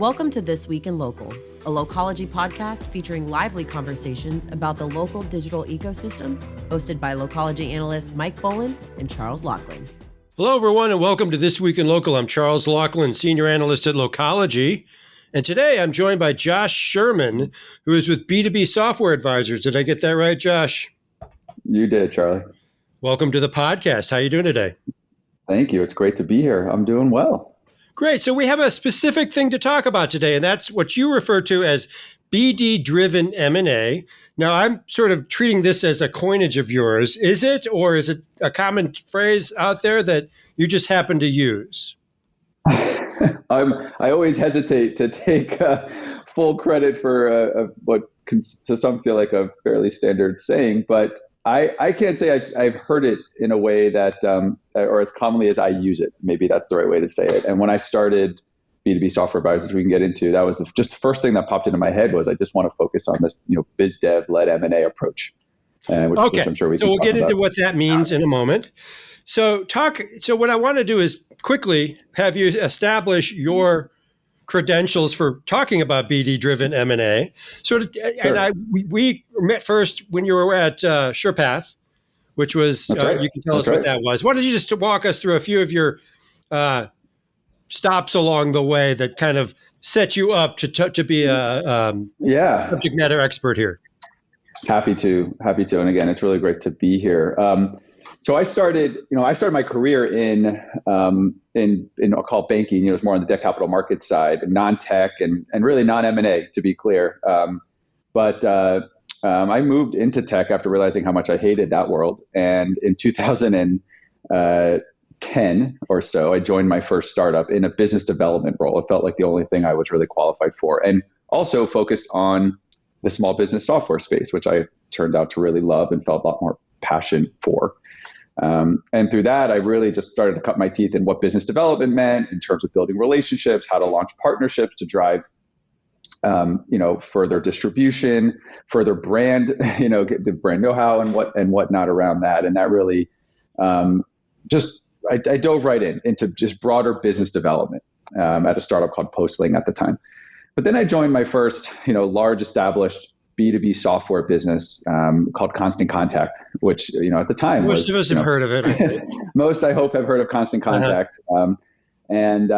Welcome to This Week in Local, a Localogy podcast featuring lively conversations about the local digital ecosystem, hosted by Localogy analysts Mike Bolin and Charles Laughlin. Hello, everyone, and welcome to This Week in Local. I'm Charles Laughlin, Senior Analyst at Localogy. And today I'm joined by Josh Scherman, who is with B2B Software Advisors. Did I get that right, Josh? You did, Charlie. Welcome to the podcast. How are you doing today? Thank you. It's great to be here. I'm doing well. Great. So we have a specific thing to talk about today, and that's what you refer to as BD-driven M&A. Now, I'm sort of treating this as a coinage of yours. Is it, or is it a common phrase out there that you just happen to use? I always hesitate to take full credit for what can to some feel like a fairly standard saying, but I can't say I've heard it in a way that, or as commonly as I use it. Maybe that's the right way to say it. And when I started B2B Software Advisors, we can get into, that was just the first thing that popped into my head was I just want to focus on this, biz dev led M&A approach. Which I'm sure we'll get into what that means in a moment. So what I want to do is quickly have you establish your credentials for talking about BD-driven M&A. Sure. And we met first when you were at SurePath, which was, right. You can tell us what that was. Why don't you just walk us through a few of your stops along the way that kind of set you up to be a subject matter expert here? Happy to. And again, it's really great to be here. So I started my career in I'll call it banking. It's more on the debt capital markets side, non-tech and really non-M&A, to be clear. But I moved into tech after realizing how much I hated that world. And in 2010 or so, I joined my first startup in a business development role. It felt like the only thing I was really qualified for, and also focused on the small business software space, which I turned out to really love and felt a lot more passion for. And through that, I really just started to cut my teeth in what business development meant in terms of building relationships, how to launch partnerships to drive, further distribution, further brand, get the brand know-how and whatnot around that. And that really, I dove right into just broader business development at a startup called Postling at the time. But then I joined my first, large established B2B software business called ConstantContact, which, at the time most of us have heard of it. Most, I hope, have heard of ConstantContact. Uh-huh. And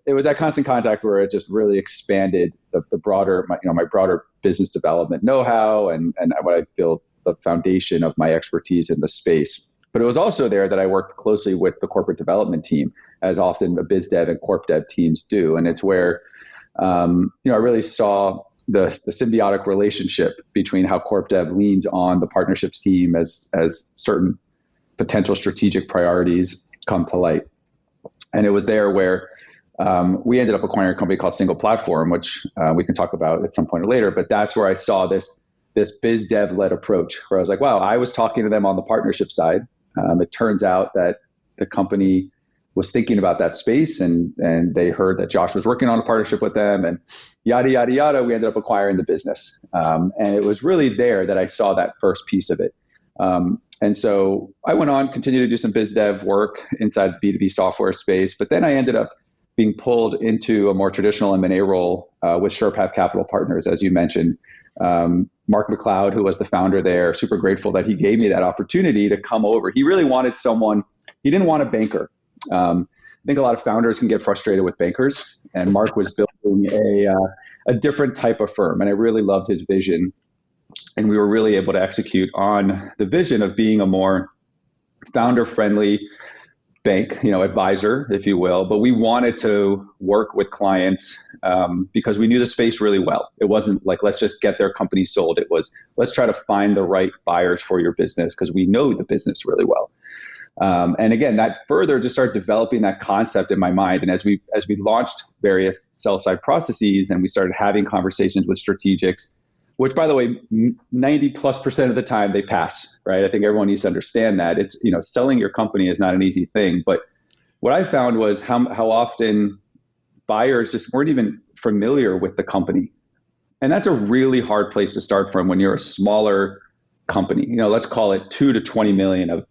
it was at ConstantContact where it just really expanded the broader, my broader business development know-how and what I built the foundation of my expertise in the space. But it was also there that I worked closely with the corporate development team, as often the biz dev and corp dev teams do. And it's where, I really saw the symbiotic relationship between how corp dev leans on the partnerships team as certain potential strategic priorities come to light. And it was there where we ended up acquiring a company called Single Platform, which we can talk about at some point or later. But that's where I saw this biz dev led approach, where I was like, wow, I was talking to them on the partnership side. It turns out that the company was thinking about that space, and they heard that Josh was working on a partnership with them, and yada, yada, yada. We ended up acquiring the business. And it was really there that I saw that first piece of it. And so I went on, continued to do some biz dev work inside the B2B software space, but then I ended up being pulled into a more traditional M&A role with SurePath Capital Partners, as you mentioned. Mark McLeod, who was the founder there, super grateful that he gave me that opportunity to come over. He really wanted someone, he didn't want a banker. I think a lot of founders can get frustrated with bankers, and Mark was building a different type of firm, and I really loved his vision. And we were really able to execute on the vision of being a more founder-friendly bank, advisor, if you will. But we wanted to work with clients because we knew the space really well. It wasn't like, let's just get their company sold. It was, let's try to find the right buyers for your business because we know the business really well. And again, that further just started developing that concept in my mind. And as we launched various sell-side processes and we started having conversations with strategics, which, by the way, 90+% of the time they pass, right? I think everyone needs to understand that. It's, selling your company is not an easy thing. But what I found was how often buyers just weren't even familiar with the company. And that's a really hard place to start from when you're a smaller company. Let's call it 2 to 20 million of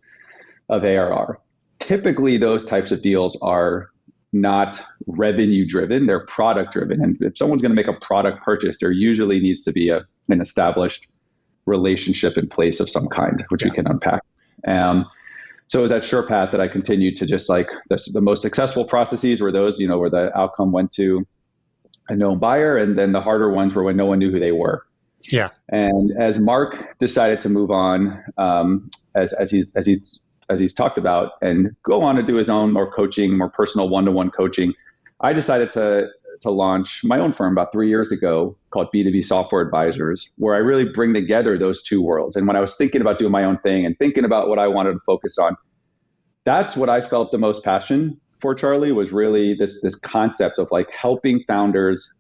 ARR. Typically, those types of deals are not revenue driven, they're product driven. And if someone's going to make a product purchase, there usually needs to be an established relationship in place of some kind, which we can unpack. So it was at SurePath that I continued to just like the most successful processes were those, where the outcome went to a known buyer. And then the harder ones were when no one knew who they were. Yeah. And as Mark decided to move on, as he's talked about, and go on to do his own more coaching, more personal one-to-one coaching, I decided to launch my own firm about 3 years ago called B2B Software Advisors, where I really bring together those two worlds. And when I was thinking about doing my own thing and thinking about what I wanted to focus on, that's what I felt the most passion for, Charlie, was really this concept of like helping founders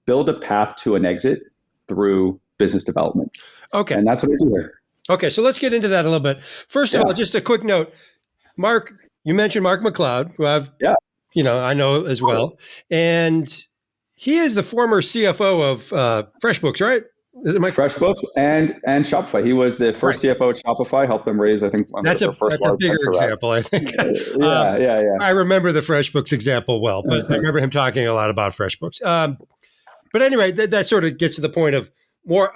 build a path to an exit through business development. Okay. And that's what I do here. Okay. So let's get into that a little bit. First of all, just a quick note. Mark, you mentioned Mark McLeod, who I know as well. And he is the former CFO of FreshBooks, right? Is it FreshBooks and Shopify. He was the first CFO at Shopify, helped them raise, I think, that's a bigger example, I think. Yeah. I remember the FreshBooks example well, but I remember him talking a lot about FreshBooks. But anyway, that sort of gets to the point of more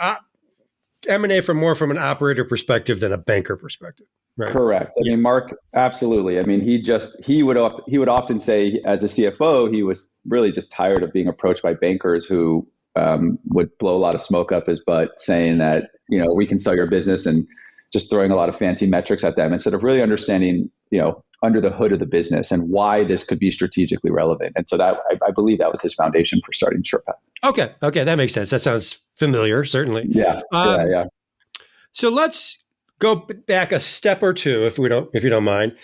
M&A from an operator perspective than a banker perspective. Right? Correct. I mean, Mark, absolutely. I mean, he would often say, as a CFO, he was really just tired of being approached by bankers who would blow a lot of smoke up his butt, saying that we can sell your business, and just throwing a lot of fancy metrics at them instead of really understanding under the hood of the business and why this could be strategically relevant. And so that I believe that was his foundation for starting SurePath. Okay, that makes sense. That sounds familiar, certainly. Yeah. So let's go back a step or two, if you don't mind.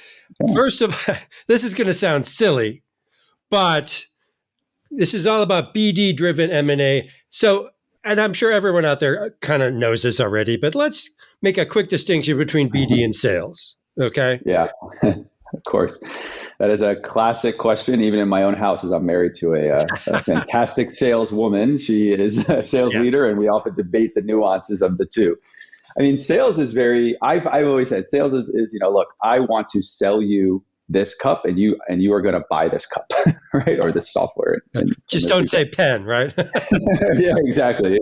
Yeah. First of all, this is going to sound silly, but this is all about BD-driven M&A. So, and I'm sure everyone out there kind of knows this already, but let's make a quick distinction between BD and sales. Okay? Yeah, of course. That is a classic question, even in my own house, as I'm married to a fantastic saleswoman. She is a sales leader, and we often debate the nuances of the two. I mean, sales is I've always said sales is look, I want to sell you this cup, and you are going to buy this cup, right? Or this software. Just don't say pen, right? Yeah, exactly.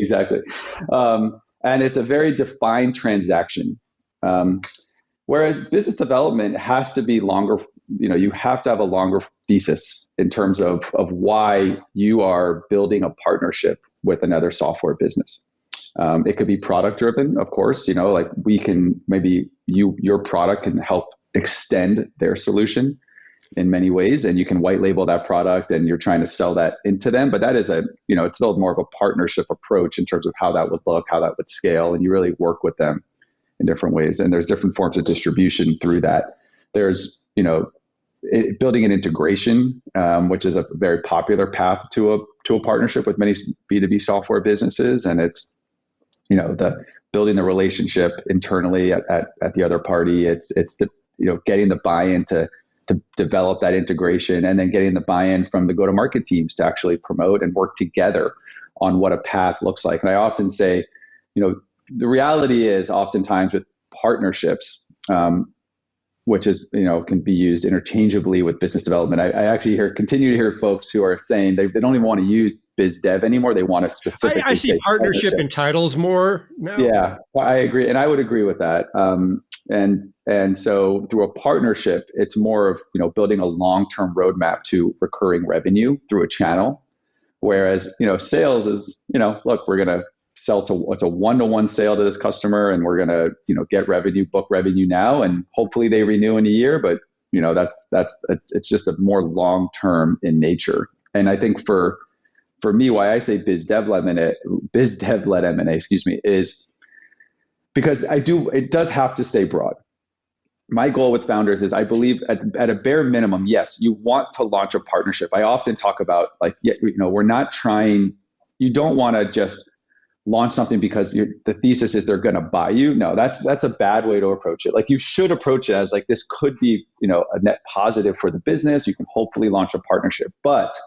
And it's a very defined transaction. Whereas business development has to be longer, you have to have a longer thesis in terms of why you are building a partnership with another software business. It could be product driven, of course, like we can, maybe your product can help extend their solution in many ways, and you can white label that product and you're trying to sell that into them. But that is it's still more of a partnership approach in terms of how that would look, how that would scale, and you really work with them in different ways. And there's different forms of distribution through that. There's, building an integration, which is a very popular path to a partnership with many B2B software businesses. And it's, the building the relationship internally at the other party. It's getting the buy-in to develop that integration, and then getting the buy-in from the go-to-market teams to actually promote and work together on what a path looks like. And I often say, the reality is oftentimes with partnerships, which is, can be used interchangeably with business development. I actually continue to hear folks who are saying they don't even want to use biz dev anymore. They want to specifically I see partnership in titles more now. Yeah, I agree. And I would agree with that. And so through a partnership, it's more of, building a long-term roadmap to recurring revenue through a channel. Whereas, sales is, look, we're going to sell it's a one-to-one sale to this customer, and we're going to, get revenue, book revenue now, and hopefully they renew in a year. But, it's just a more long-term in nature. And I think for me, why I say biz dev led M&A, is because it does have to stay broad. My goal with founders is, I believe at a bare minimum, yes, you want to launch a partnership. I often talk about we're not trying, you don't want to just launch something because the thesis is they're going to buy you. No, that's a bad way to approach it. Like, you should approach it as this could be, a net positive for the business. You can hopefully launch a partnership, but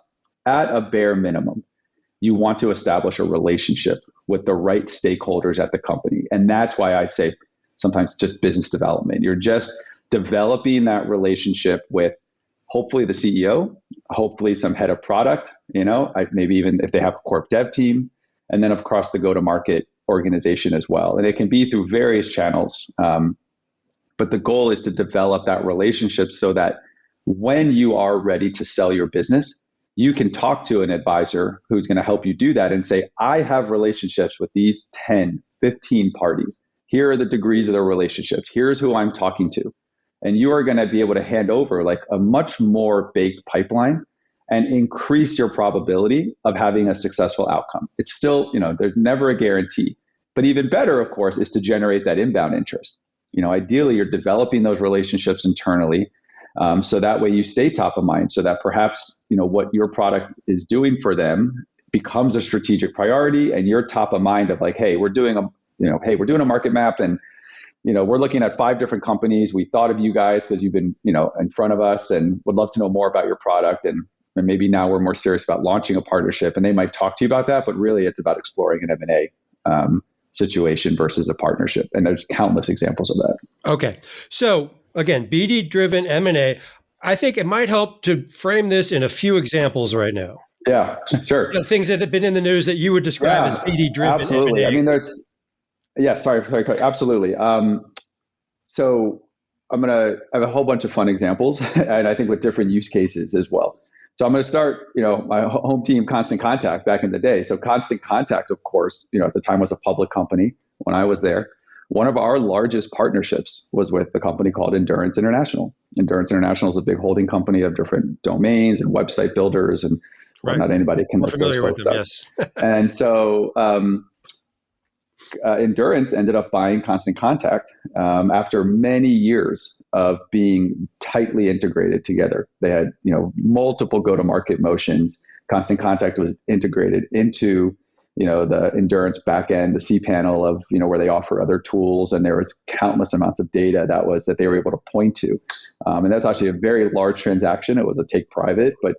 at a bare minimum, you want to establish a relationship with the right stakeholders at the company. And that's why I say sometimes just business development. You're just developing that relationship with hopefully the CEO, hopefully some head of product, maybe even if they have a corp dev team, and then of course the go-to-market organization as well. And it can be through various channels. But the goal is to develop that relationship so that when you are ready to sell your business, you can talk to an advisor who's going to help you do that and say, I have relationships with these 10, 15 parties. Here are the degrees of their relationships. Here's who I'm talking to. And you are going to be able to hand over like a much more baked pipeline and increase your probability of having a successful outcome. It's still, there's never a guarantee. But even better, of course, is to generate that inbound interest. Ideally, you're developing those relationships internally. So that way you stay top of mind, so that perhaps, what your product is doing for them becomes a strategic priority, and you're top of mind of like, hey, we're doing a market map, and, we're looking at 5 different companies. We thought of you guys because you've been, in front of us and would love to know more about your product. And maybe now we're more serious about launching a partnership, and they might talk to you about that, but really it's about exploring an M&A situation versus a partnership. And there's countless examples of that. Okay. So again, BD-driven M&A, I think it might help to frame this in a few examples right now. Yeah, sure. Things that have been in the news that you would describe as BD-driven absolutely. M&A. I mean, absolutely. So I have a whole bunch of fun examples, and I think with different use cases as well. So I'm going to start, my home team, ConstantContact, back in the day. So ConstantContact, of course, at the time was a public company when I was there. One of our largest partnerships was with a company called Endurance International. Endurance International is a big holding company of different domains and website builders, and not anybody can look those folks up. Yes. And so Endurance ended up buying ConstantContact after many years of being tightly integrated together. They had, multiple go-to-market motions. ConstantContact was integrated into, the Endurance backend, the cPanel of, where they offer other tools, and there was countless amounts of data that they were able to point to. And that's actually a very large transaction. It was a take private, but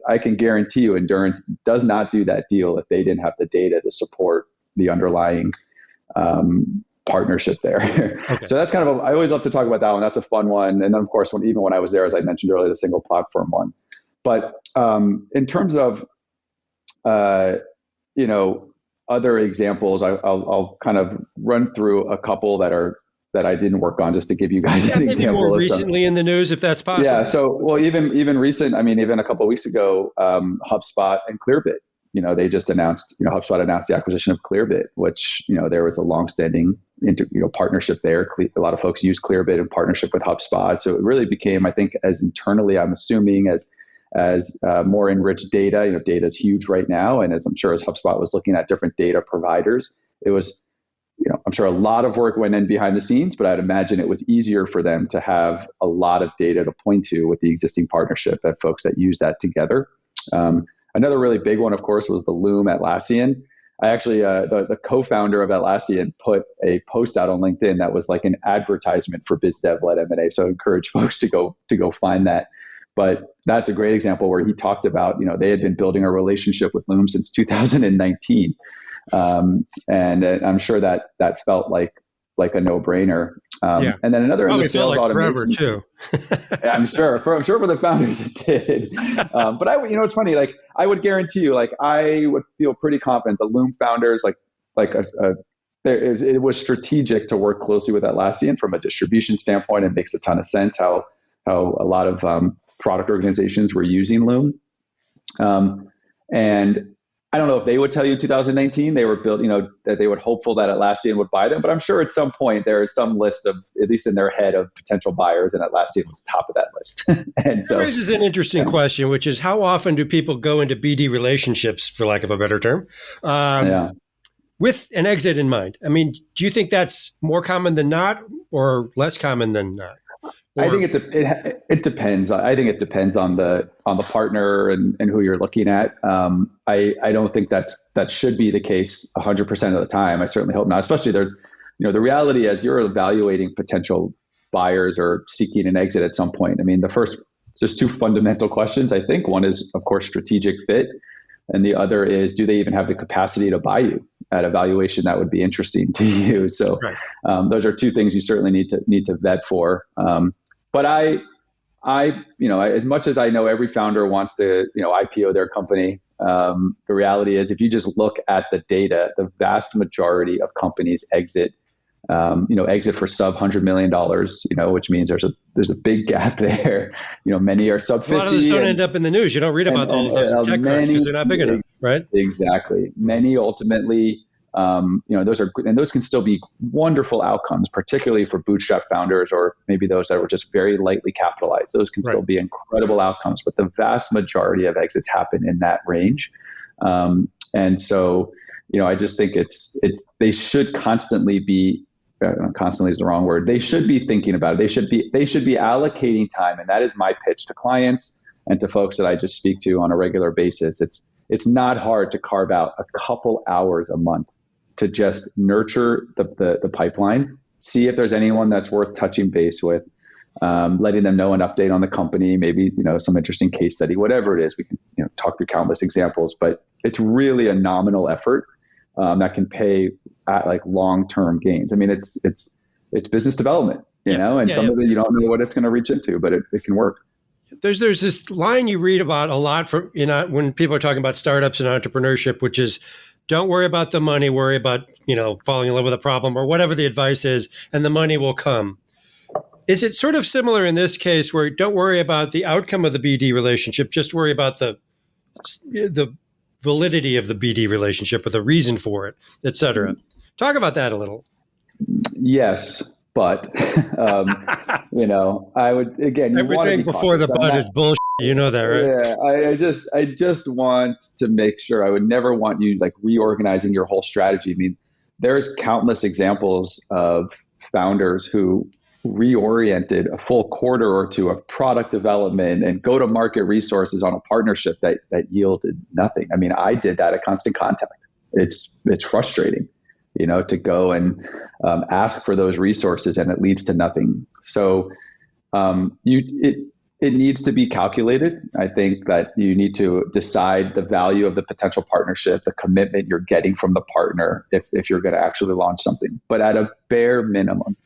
I can guarantee you Endurance does not do that deal if they didn't have the data to support the underlying partnership there. Okay. So that's kind of I always love to talk about that one. That's a fun one. And then of course, even when I was there, as I mentioned earlier, the single platform one. But in terms of other examples, I'll kind of run through a couple that I didn't work on, just to give you guys an example. Maybe more recently in the news, if that's possible. Yeah. So, even recent. I mean, even a couple of weeks ago, HubSpot and Clearbit. They just announced. HubSpot announced the acquisition of Clearbit, which there was a longstanding partnership there. A lot of folks use Clearbit in partnership with HubSpot, so it really became, I think, as internally, I'm assuming, as more enriched data. Data is huge right now, and as HubSpot was looking at different data providers, it was. I'm sure a lot of work went in behind the scenes, but I'd imagine it was easier for them to have a lot of data to point to with the existing partnership of folks that use that together. Another really big one, of course, was the Loom Atlassian. I actually, the co-founder of Atlassian put a post out on LinkedIn that was like an advertisement for BizDev-led M&A. So I encourage folks to go find that. But that's a great example where he talked about, they had been building a relationship with Loom since 2019. And I'm sure that felt like a no-brainer. And then another in the sales automation too. I'm sure for the founders it did. But it's funny. Like I would guarantee you, like I would feel pretty confident the Loom founders, it was strategic to work closely with Atlassian from a distribution standpoint. It makes a ton of sense how a lot of product organizations were using Loom. And I don't know if they would tell you in 2019 they were built, that they were hopeful that Atlassian would buy them, but I'm sure at some point there is some list of, at least in their head, of potential buyers, and Atlassian was top of that list. And so that raises an interesting question, which is how often do people go into BD relationships, for lack of a better term, with an exit in mind? I mean, do you think that's more common than not, or less common than not? I think it depends. I think it depends on the partner and who you're looking at. I don't think that should be the case 100% of the time. I certainly hope not. Especially there's, the reality as you're evaluating potential buyers or seeking an exit at some point. I mean, there's two fundamental questions. I think one is, of course, strategic fit, and the other is, do they even have the capacity to buy you at a valuation that would be interesting to you? So those are two things you certainly need to vet for. But as much as I know every founder wants to, IPO their company, the reality is if you just look at the data, the vast majority of companies exit for sub $100 million, which means there's a big gap there. Many are sub 50. A lot of those don't end up in the news. You don't read about all of those in TechCrunch because they're not big enough, right? Exactly. Many ultimately, those can still be wonderful outcomes, particularly for bootstrap founders or maybe those that were just very lightly capitalized. Those can still be incredible outcomes, but the vast majority of exits happen in that range. And so, I just think they should constantly be, constantly is the wrong word. They should be thinking about it. They should be allocating time. And that is my pitch to clients and to folks that I just speak to on a regular basis. It's not hard to carve out a couple hours a month to just nurture the pipeline, see if there's anyone that's worth touching base with, letting them know an update on the company, maybe, some interesting case study, whatever it is. We can, talk through countless examples, but it's really a nominal effort that can pay at like long-term gains. I mean, it's business development, and some of it you don't know what it's going to reach into, but it can work. There's this line you read about a lot from, when people are talking about startups and entrepreneurship, which is don't worry about the money, worry about, falling in love with a problem or whatever the advice is, and the money will come. Is it sort of similar in this case where don't worry about the outcome of the BD relationship, just worry about the validity of the BD relationship or the reason for it, et cetera? Talk about that a little. Yes, but, I would, again, everything before the bud is bullshit. You know that, right? Yeah, I just want to make sure. I would never want you like reorganizing your whole strategy. I mean, there's countless examples of founders who reoriented a full quarter or two of product development and go-to-market resources on a partnership that yielded nothing. I mean, I did that at ConstantContact. It's frustrating, to go and ask for those resources and it leads to nothing. So it needs to be calculated. I think that you need to decide the value of the potential partnership, the commitment you're getting from the partner if you're going to actually launch something. But at a bare minimum,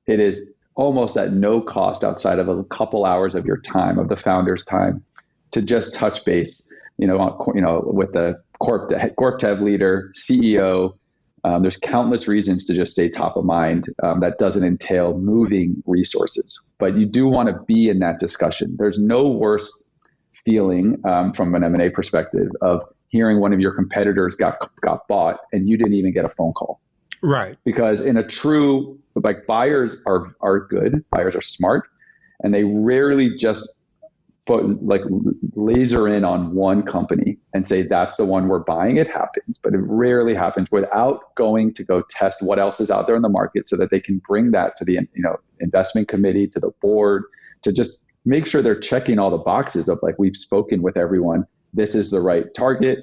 it is almost at no cost outside of a couple hours of your time, of the founder's time, to just touch base, with the corp dev leader, CEO. There's countless reasons to just stay top of mind. That doesn't entail moving resources, but you do want to be in that discussion. There's no worse feeling from an M&A perspective of hearing one of your competitors got bought and you didn't even get a phone call. Right. Because in a true, buyers are good, buyers are smart, and they rarely just laser in on one company and say, that's the one we're buying. It happens, but it rarely happens without going to go test what else is out there in the market so that they can bring that to the, investment committee, to the board, to just make sure they're checking all the boxes of we've spoken with everyone. This is the right target,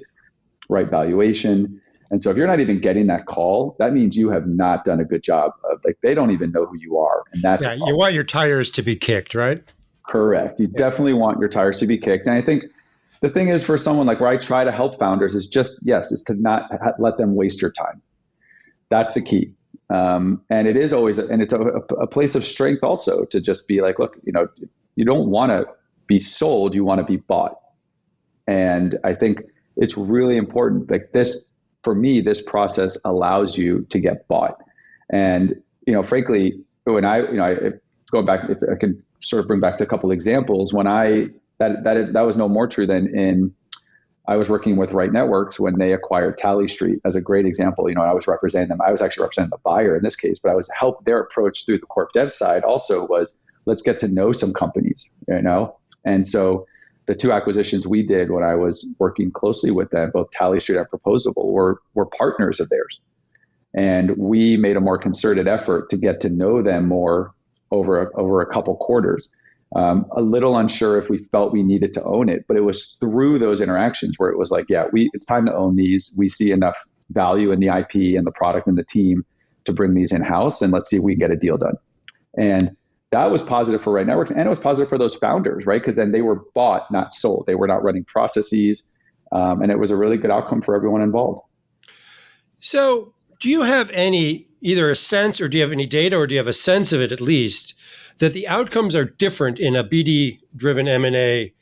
right valuation. And so if you're not even getting that call, that means you have not done a good job of they don't even know who you are. And that's you want your tires to be kicked, right? Correct. You definitely want your tires to be kicked. And I think the thing is for someone where I try to help founders is is to not let them waste your time. That's the key. And it is always, it's a place of strength also to just be look, you don't want to be sold, you want to be bought. And I think it's really important for me, this process allows you to get bought. And, frankly, when going back, if I can sort of bring back to a couple examples, when that was no more true than I was working with Right Networks when they acquired Tally Street as a great example. I was representing them. I was actually representing the buyer in this case, but I was their approach through the corp dev side also was, let's get to know some companies, And so the two acquisitions we did when I was working closely with them, both Tally Street and Proposable, were partners of theirs. And we made a more concerted effort to get to know them more over a couple quarters. A little unsure if we felt we needed to own it, but it was through those interactions where it was it's time to own these. We see enough value in the IP and the product and the team to bring these in-house, and let's see if we can get a deal done. And that was positive for Right Networks, and it was positive for those founders, right? Because then they were bought, not sold. They were not running processes, and it was a really good outcome for everyone involved. So do you have any either a sense, or do you have any data, or do you have a sense of it at least, that the outcomes are different in a BD-driven M&A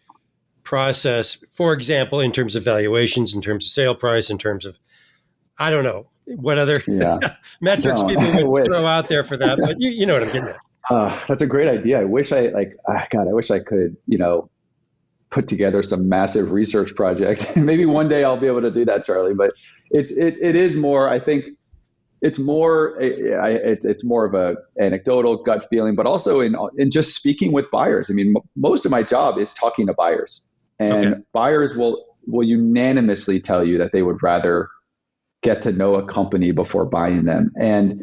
process, for example, in terms of valuations, in terms of sale price, in terms of, I don't know, what other metrics people would throw out there for that, but you know what I'm getting at. That's a great idea. I wish I could, put together some massive research project. Maybe one day I'll be able to do that, Charlie, but it is more, I think it's more of a anecdotal gut feeling, but also in just speaking with buyers. I mean, most of my job is talking to buyers, and buyers will unanimously tell you that they would rather get to know a company before buying them. And,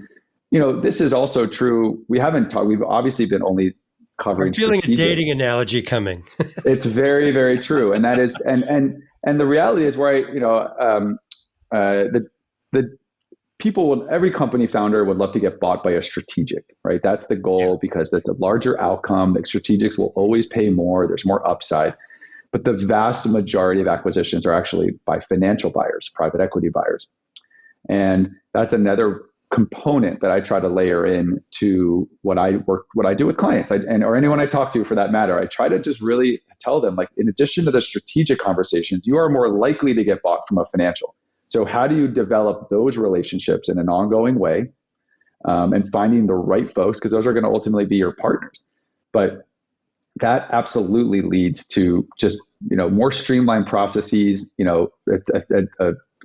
this is also true. We've obviously been only covering. I'm feeling a dating analogy coming. It's very, very true. And that is, and the reality is where every company founder would love to get bought by a strategic, right? That's the goal, because that's a larger outcome. The strategics will always pay more. There's more upside. But the vast majority of acquisitions are actually by financial buyers, private equity buyers. And that's another component that I try to layer in to what I do with clients, or anyone I talk to for that matter. I try to just really tell them, like, in addition to the strategic conversations, you are more likely to get bought from a financial. So how do you develop those relationships in an ongoing way, and finding the right folks, because those are going to ultimately be your partners. But that absolutely leads to just, more streamlined processes.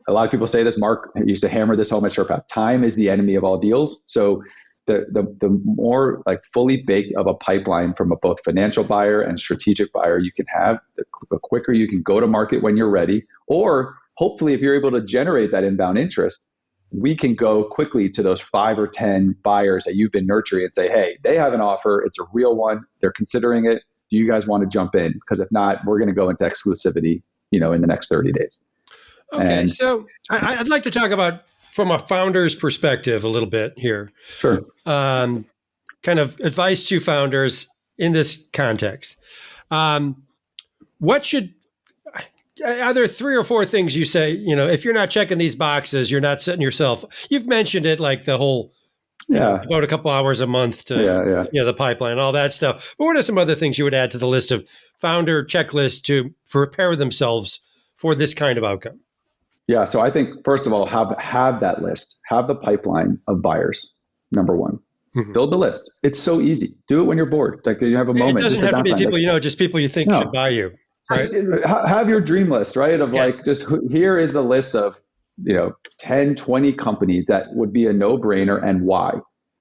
A lot of people say this. Mark used to hammer this home at SurePath. Time is the enemy of all deals. So the more like fully baked of a pipeline from a both financial buyer and strategic buyer you can have, the quicker you can go to market when you're ready. Or hopefully, if you're able to generate that inbound interest, we can go quickly to those 5 or 10 buyers that you've been nurturing and say, hey, they have an offer. It's a real one. They're considering it. Do you guys want to jump in? Because if not, we're going to go into exclusivity, in the next 30 days. Okay, so I'd like to talk about, from a founder's perspective, a little bit here. Sure. Kind of advice to founders in this context. Are there 3 or 4 things you say, if you're not checking these boxes, you're not setting yourself, you've mentioned it, like the whole, devote a couple hours a month to, the pipeline and all that stuff. But what are some other things you would add to the list of founder checklists to prepare themselves for this kind of outcome? Yeah. So I think, first of all, have that list, have the pipeline of buyers. Number one, build the list. It's so easy. Do it when you're bored. Like, you have a moment. It doesn't have to be people, just people you think should buy you. Right? Have your dream list, right? Of here is the list of, 10, 20 companies that would be a no-brainer, and why.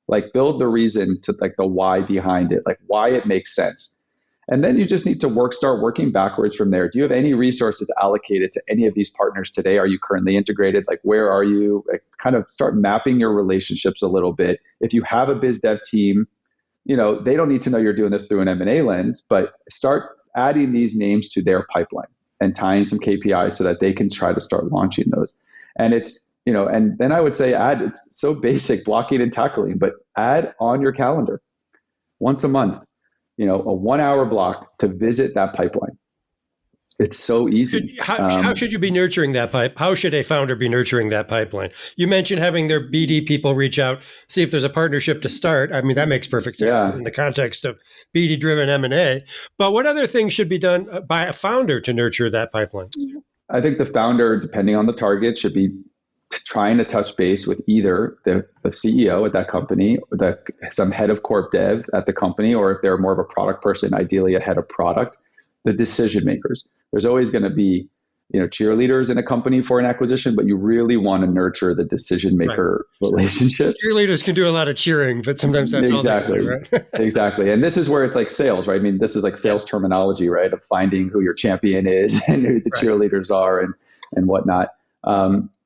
Like, build the reason to, like, the why behind it, like why it makes sense. And then you just need to start working backwards from there. Do you have any resources allocated to any of these partners today? Are you currently integrated? Like, where are you? Like, kind of start mapping your relationships a little bit. If you have a biz dev team, they don't need to know you're doing this through an M&A lens, but start adding these names to their pipeline and tying some KPIs so that they can try to start launching those. And it's, and then I would say it's so basic, blocking and tackling, but add on your calendar once a month, a 1-hour block to visit that pipeline. It's so easy. How should you be nurturing that pipe? How should a founder be nurturing that pipeline? You mentioned having their BD people reach out, see if there's a partnership to start. I mean, that makes perfect sense in the context of BD-driven M&A. But what other things should be done by a founder to nurture that pipeline? I think the founder, depending on the target, should be trying to touch base with either the CEO at that company, or some head of corp dev at the company, or if they're more of a product person, ideally a head of product, the decision makers. There's always going to be, cheerleaders in a company for an acquisition, but you really want to nurture the decision maker relationships. Cheerleaders can do a lot of cheering, but sometimes that's exactly all they do, right? Exactly. And this is where it's like sales, right? I mean, this is like sales terminology, right? Of finding who your champion is and who the cheerleaders are and whatnot.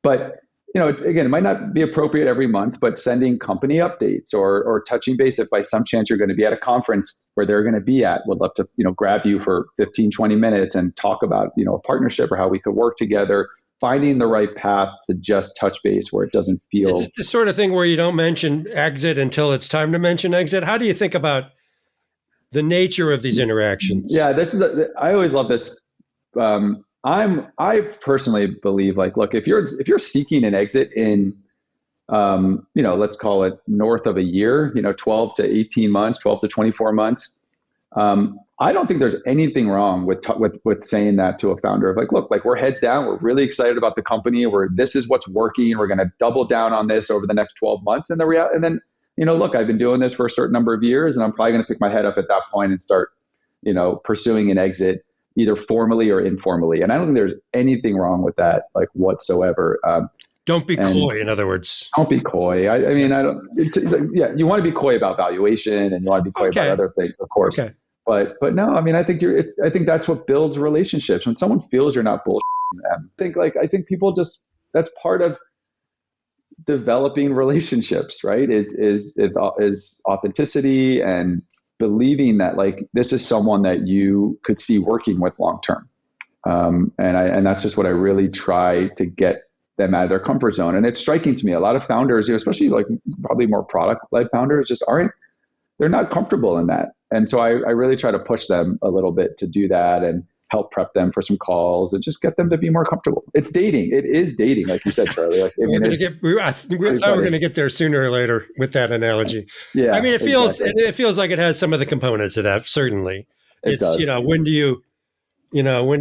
But again, it might not be appropriate every month, but sending company updates or touching base if by some chance you're going to be at a conference where they're going to be at, would love to, grab you for 15, 20 minutes and talk about, a partnership or how we could work together, finding the right path to just touch base where it doesn't feel. Is it the sort of thing where you don't mention exit until it's time to mention exit? How do you think about the nature of these interactions? Yeah, I always love this. I personally believe, like, look, if you're seeking an exit in let's call it north of a year, 12 to 18 months, 12 to 24 months. I don't think there's anything wrong with saying that to a founder of like, look, like we're heads down. We're really excited about the company. This is what's working. We're going to double down on this over the next 12 months. And then, look, I've been doing this for a certain number of years, and I'm probably going to pick my head up at that point and start, pursuing an exit either formally or informally. And I don't think there's anything wrong with that, like whatsoever. Don't be coy, in other words. Don't be coy. You want to be coy about valuation, and you want to be coy about other things, of course. Okay. But no, I think I think that's what builds relationships. When someone feels you're not bullshitting them, I think people that's part of developing relationships, right? Is authenticity and believing that like this is someone that you could see working with long term. And that's just what I really try to get them out of their comfort zone. And it's striking to me, a lot of founders, especially like probably more product-led founders, they're not comfortable in that. And so I really try to push them a little bit to do that and help prep them for some calls and just get them to be more comfortable. It's dating. It is dating, like you said, Charlie. Like, I thought we were going to get there sooner or later with that analogy. Yeah, it feels like it has some of the components of that. Certainly, it does. When do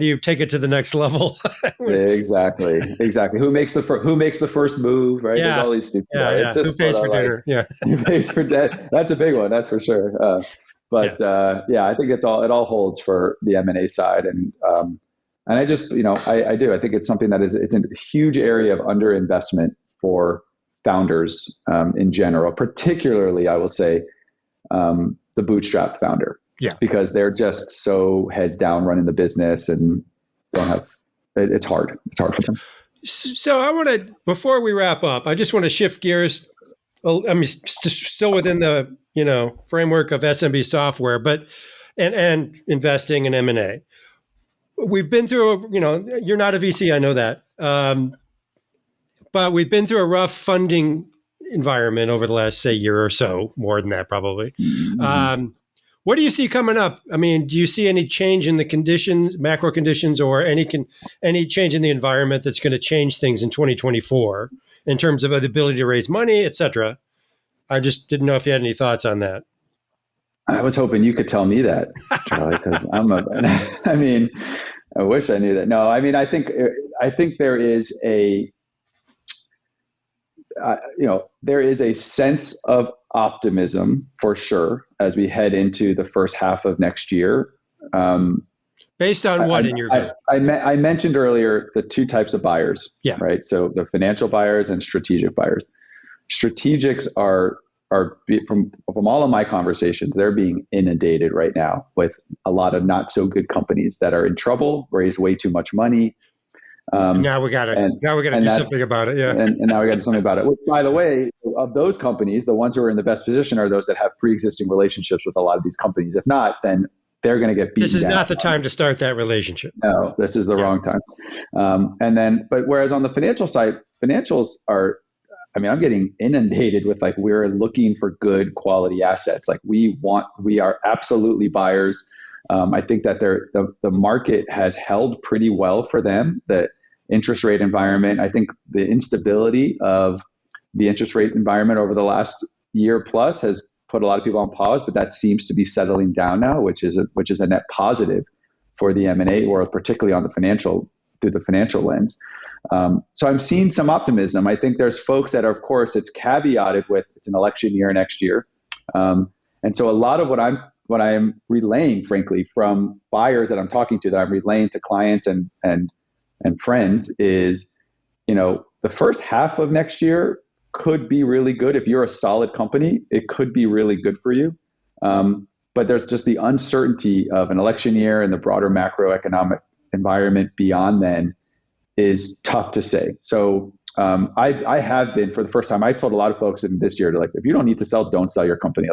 you take it to the next level? Exactly. Who makes the first move? Right. Yeah. There's all these stupid. It's just who pays for dinner? Who pays for debt? That's a big one. That's for sure. I think it all holds for the M&A side. And I just, I do. I think it's something that it's a huge area of underinvestment for founders in general, particularly, I will say, the bootstrap founder. Yeah. Because they're just so heads down running the business and it's hard. It's hard for them. So before we wrap up, I just want to shift gears. Still within the, framework of SMB software, but, and investing in M&A. We've been through, you're not a VC, I know that. But we've been through a rough funding environment over the last, say, year or so, more than that probably. Mm-hmm. What do you see coming up? I mean, do you see any change in the conditions, macro conditions, or any change in the environment that's going to change things in 2024 in terms of the ability to raise money, et cetera? I just didn't know if you had any thoughts on that. I was hoping you could tell me that, Charlie, because I wish I knew that. No, I think there is there is a sense of optimism for sure as we head into the first half of next year. Based on what, in your view? I mentioned earlier the two types of buyers, right? So the financial buyers and strategic buyers. Strategics are from all of my conversations, they're being inundated right now with a lot of not so good companies that are in trouble, raise way too much money. Now we got to do something about it. Yeah. And now we got to do something about it. Which, by the way, of those companies, the ones who are in the best position are those that have pre-existing relationships with a lot of these companies. If not, then they're going to get beaten down. This is not the time to start that relationship. No, this is the wrong time. But whereas on the financial side, financials are, I'm getting inundated with like, we're looking for good quality assets. Like we are absolutely buyers. I think that the market has held pretty well for them. The interest rate environment, I think the instability of the interest rate environment over the last year plus has put a lot of people on pause, but that seems to be settling down now, which is a net positive for the M&A world, particularly on through the financial lens. So I'm seeing some optimism. I think there's folks that are, of course, it's caveated with it's an election year next year. And so a lot of what I am relaying, frankly, from buyers that I'm talking to, that I'm relaying to clients and friends is, the first half of next year could be really good. If you're a solid company, it could be really good for you. But there's just the uncertainty of an election year and the broader macroeconomic environment beyond then is tough to say. So I have been, for the first time, I told a lot of folks in this year, if you don't need to sell, don't sell your company.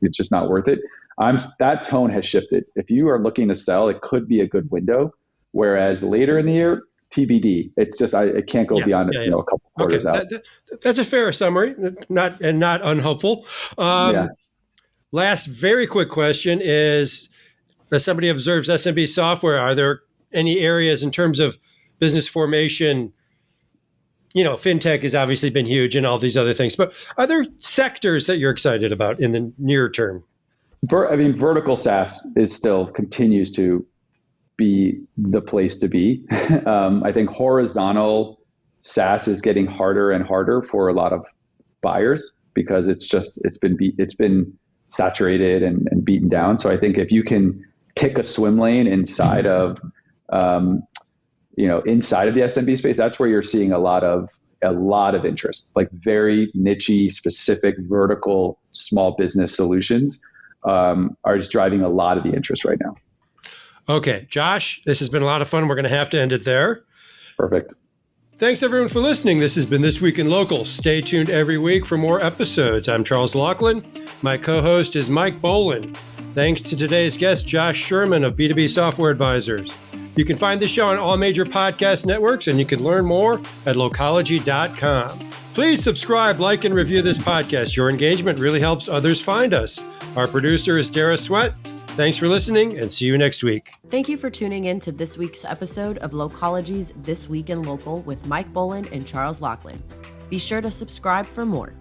It's just not worth it. That tone has shifted. If you are looking to sell, it could be a good window. Whereas later in the year, TBD. It's just it can't go beyond a couple quarters out. That's a fair summary, not unhelpful. Last very quick question is: as somebody observes SMB software, are there any areas in terms of business formation, fintech has obviously been huge and all these other things, but are there sectors that you're excited about in the near term? Vertical SaaS continues to be the place to be. I think horizontal SaaS is getting harder and harder for a lot of buyers because it's been saturated and beaten down. So I think if you can pick a swim lane inside of inside of the SMB space, that's where you're seeing a lot of interest, like very niche, specific, vertical, small business solutions are just driving a lot of the interest right now. Okay, Josh, this has been a lot of fun. We're going to have to end it there. Perfect. Thanks, everyone, for listening. This has been This Week in Local. Stay tuned every week for more episodes. I'm Charles Laughlin. My co-host is Mike Boland. Thanks to today's guest, Josh Scherman of B2B Software Advisors. You can find the show on all major podcast networks, and you can learn more at localogy.com. Please subscribe, like, and review this podcast. Your engagement really helps others find us. Our producer is Dara Sweat. Thanks for listening, and see you next week. Thank you for tuning in to this week's episode of Localogy's This Week in Local with Mike Boland and Charles Laughlin. Be sure to subscribe for more.